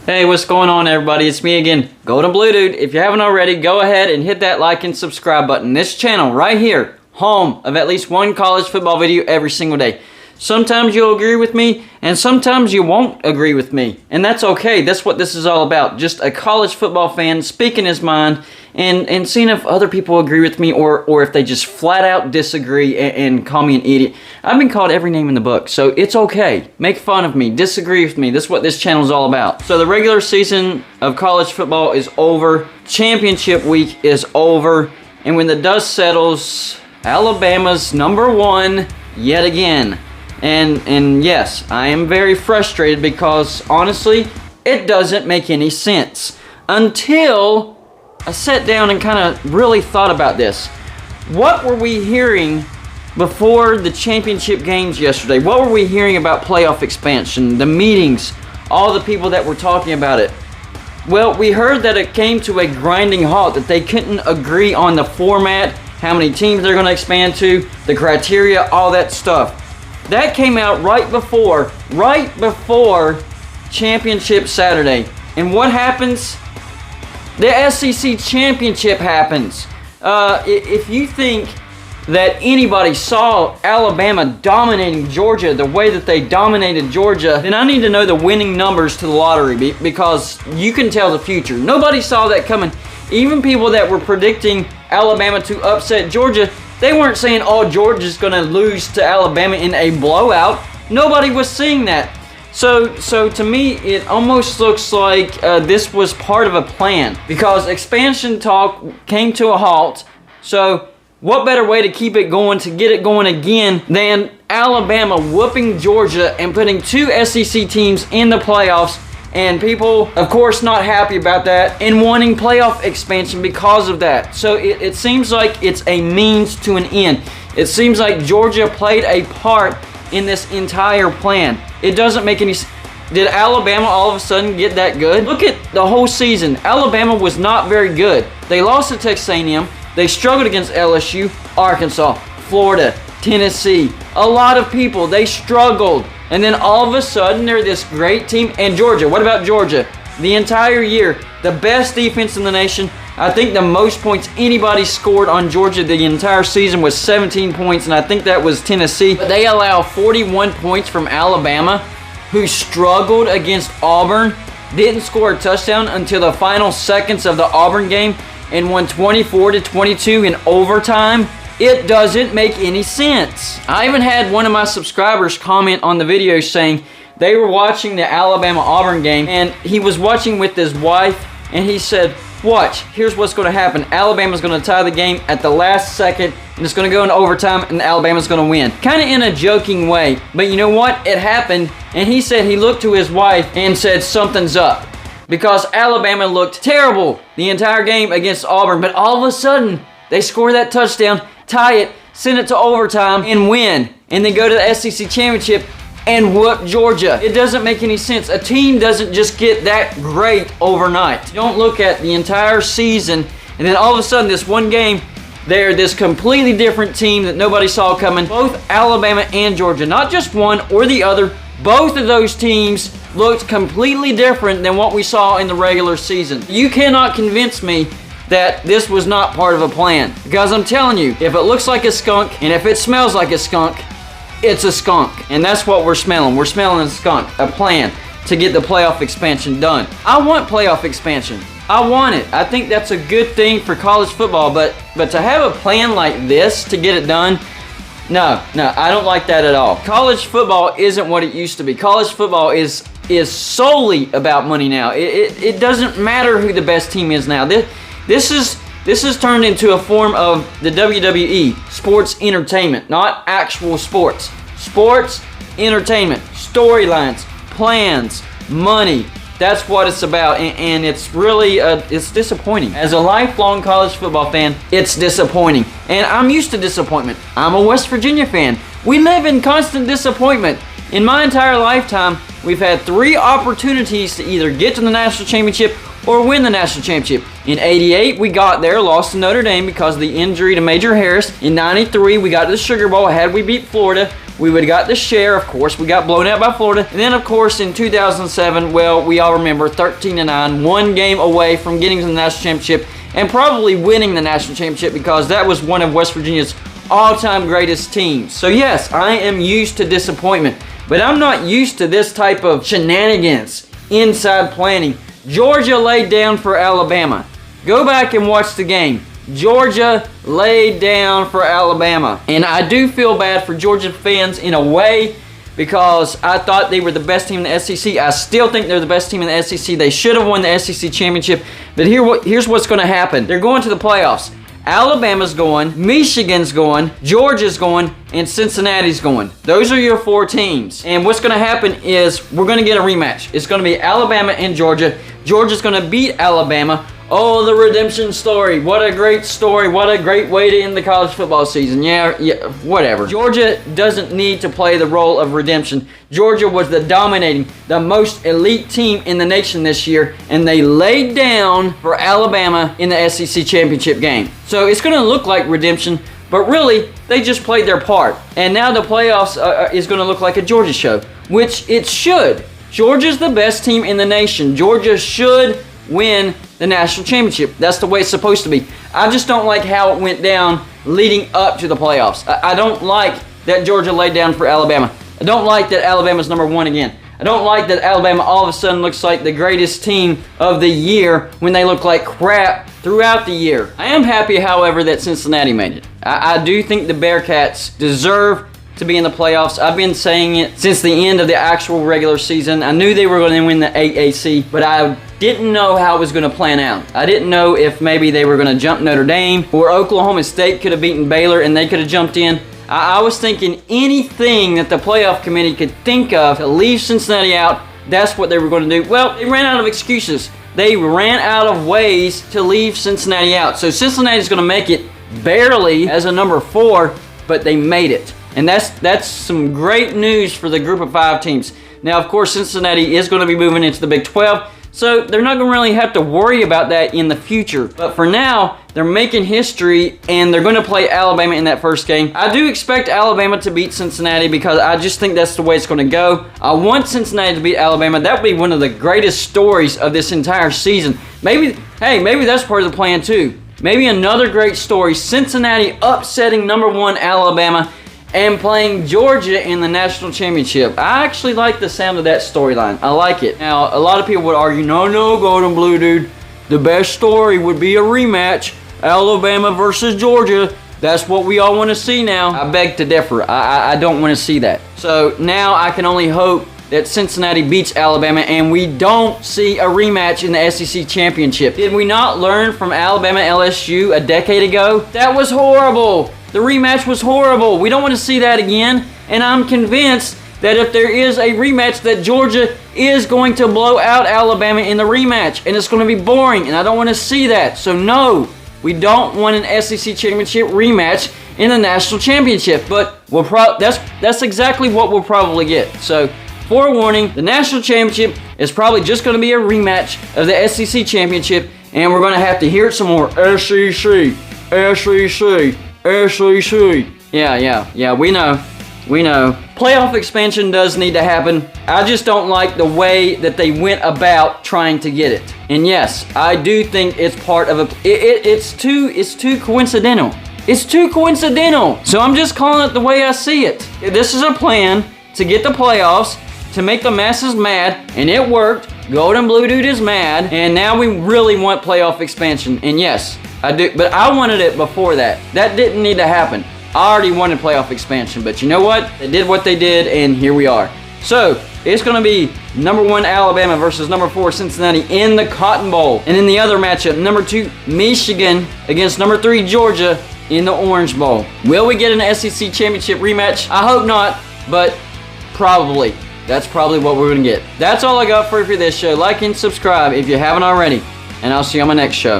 Hey, what's going on, everybody? It's me again, Golden Blue Dude. If you haven't already, go ahead and hit that like and subscribe button. This channel right here, home of at least one college football video every single day. Sometimes you'll agree with me, and sometimes you won't agree with me. And that's okay. That's what this is all about. Just a college football fan speaking his mind and seeing if other people agree with me or if they just flat out disagree and call me an idiot. I've been called every name in the book, so it's okay. Make fun of me. Disagree with me. That's what this channel is all about. So the regular season of college football is over. Championship week is over. And when the dust settles, Alabama's #1 yet again. And yes, I am very frustrated because, honestly, it doesn't make any sense. Until I sat down and kind of really thought about this. What were we hearing before the championship games yesterday? What were we hearing about playoff expansion, the meetings, all the people that were talking about it? Well, we heard that it came to a grinding halt, that they couldn't agree on the format, how many teams they're going to expand to, the criteria, all that stuff. That came out right before Championship Saturday. And what happens? The SEC Championship happens. If you think that anybody saw Alabama dominating Georgia the way that they dominated Georgia, then I need to know the winning numbers to the lottery because you can tell the future. Nobody saw that coming. Even people that were predicting Alabama to upset Georgia, they weren't saying, oh, Georgia's going to lose to Alabama in a blowout. Nobody was seeing that. So to me, it almost looks like this was part of a plan because expansion talk came to a halt. So what better way to keep it going, to get it going again, than Alabama whooping Georgia and putting two SEC teams in the playoffs? And people, of course, not happy about that and wanting playoff expansion because of that. So it seems like it's a means to an end. It seems like Georgia played a part in this entire plan. It doesn't make any sense. Did Alabama all of a sudden get that good? Look at the whole season. Alabama was not very good. They lost to Texas A&M. They struggled against LSU, Arkansas, Florida, Tennessee. A lot of people, they struggled. And then all of a sudden, they're this great team. And Georgia, what about Georgia? The entire year, the best defense in the nation. I think the most points anybody scored on Georgia the entire season was 17 points, and I think that was Tennessee. But they allow 41 points from Alabama, who struggled against Auburn, didn't score a touchdown until the final seconds of the Auburn game, and won 24-22 in overtime. It doesn't make any sense. I even had one of my subscribers comment on the video saying they were watching the Alabama-Auburn game and he was watching with his wife and he said, watch, here's what's going to happen. Alabama's going to tie the game at the last second and it's going to go into overtime and Alabama's going to win. Kind of in a joking way, but you know what? It happened, and he said he looked to his wife and said something's up because Alabama looked terrible the entire game against Auburn, but all of a sudden they score that touchdown, tie it, send it to overtime, and win. And then go to the SEC Championship and whoop Georgia. It doesn't make any sense. A team doesn't just get that great overnight. You don't look at the entire season, and then all of a sudden this one game, they're this completely different team that nobody saw coming. Both Alabama and Georgia, not just one or the other, both of those teams looked completely different than what we saw in the regular season. You cannot convince me that this was not part of a plan. Because I'm telling you, if it looks like a skunk and if it smells like a skunk, it's a skunk. And that's what we're smelling. We're smelling a skunk, a plan to get the playoff expansion done. I want playoff expansion. I want it. I think that's a good thing for college football, but to have a plan like this to get it done, no, I don't like that at all. College football isn't what it used to be. College football is solely about money now. It doesn't matter who the best team is now. This is turned into a form of the WWE, sports entertainment, not actual sports. Sports entertainment, storylines, plans, money. That's what it's about, and it's really it's disappointing. As a lifelong college football fan, it's disappointing, and I'm used to disappointment. I'm a West Virginia fan. We live in constant disappointment. In my entire lifetime, we've had 3 opportunities to either get to the national championship or win the national championship. In 88, we got there, lost to Notre Dame because of the injury to Major Harris. In 93, we got to the Sugar Bowl. Had we beat Florida, we would have got the share. Of course, we got blown out by Florida. And then, of course, in 2007, well, we all remember 13-9, one game away from getting to the national championship and probably winning the national championship because that was one of West Virginia's all-time greatest teams. So yes, I am used to disappointment, but I'm not used to this type of shenanigans, inside planning. Georgia laid down for Alabama. Go back and watch the game. Georgia laid down for Alabama. And I do feel bad for Georgia fans in a way because I thought they were the best team in the SEC. I still think they're the best team in the SEC. They should have won the SEC championship. But here's what's going to happen. They're going to the playoffs. Alabama's going, Michigan's going, Georgia's going, and Cincinnati's going. Those are your 4 teams. And what's going to happen is we're going to get a rematch. It's going to be Alabama and Georgia. Georgia's going to beat Alabama. Oh, the redemption story. What a great story. What a great way to end the college football season. Yeah, whatever. Georgia doesn't need to play the role of redemption. Georgia was the dominating, the most elite team in the nation this year, and they laid down for Alabama in the SEC championship game. So it's going to look like redemption, but really, they just played their part. And now the playoffs is going to look like a Georgia show, which it should. Georgia's the best team in the nation. Georgia should win the national championship. That's the way it's supposed to be. I just don't like how it went down leading up to the playoffs. I don't like that Georgia laid down for Alabama. I don't like that Alabama's number 1 again. I don't like that Alabama all of a sudden looks like the greatest team of the year when they look like crap throughout the year. I am happy, however, that Cincinnati made it. I do think the Bearcats deserve to be in the playoffs. I've been saying it since the end of the actual regular season. I knew they were going to win the AAC, but I didn't know how it was going to plan out. I didn't know if maybe they were going to jump Notre Dame or Oklahoma State could have beaten Baylor and they could have jumped in. I was thinking anything that the playoff committee could think of to leave Cincinnati out, that's what they were going to do. Well, they ran out of excuses. They ran out of ways to leave Cincinnati out. So Cincinnati's going to make it barely as a number 4, but they made it. And that's some great news for the group of 5 teams. Now, of course, Cincinnati is going to be moving into the Big 12, so they're not going to really have to worry about that in the future. But for now, they're making history, and they're going to play Alabama in that first game. I do expect Alabama to beat Cincinnati because I just think that's the way it's going to go. I want Cincinnati to beat Alabama. That would be one of the greatest stories of this entire season. Maybe that's part of the plan too. Maybe another great story, Cincinnati upsetting number 1 Alabama and playing Georgia in the national championship. I actually like the sound of that storyline. I like it. Now, a lot of people would argue, no, Golden Blue Dude. The best story would be a rematch, Alabama versus Georgia. That's what we all want to see now. I beg to differ. I don't want to see that. So now I can only hope that Cincinnati beats Alabama and we don't see a rematch in the SEC championship. Did we not learn from Alabama LSU a decade ago? That was horrible. The rematch was horrible. We don't want to see that again. And I'm convinced that if there is a rematch, that Georgia is going to blow out Alabama in the rematch. And it's going to be boring. And I don't want to see that. So no, we don't want an SEC championship rematch in the national championship. But that's exactly what we'll probably get. So forewarning, the national championship is probably just going to be a rematch of the SEC championship. And we're going to have to hear it some more. SEC. Yeah, we know. Playoff expansion does need to happen. I just don't like the way that they went about trying to get it. And yes, I do think it's part of it's too coincidental. It's too coincidental. So I'm just calling it the way I see it. This is a plan to get the playoffs, to make the masses mad, and it worked. Golden Blue Dude is mad, and now we really want playoff expansion. And yes, I do, but I wanted it before that. That didn't need to happen. I already wanted playoff expansion, but you know what? They did what they did, and here we are. So, it's going to be number 1 Alabama versus number 4 Cincinnati in the Cotton Bowl. And in the other matchup, number 2 Michigan against number 3 Georgia in the Orange Bowl. Will we get an SEC championship rematch? I hope not, but probably. That's probably what we're going to get. That's all I got for you for this show. Like and subscribe if you haven't already, and I'll see you on my next show.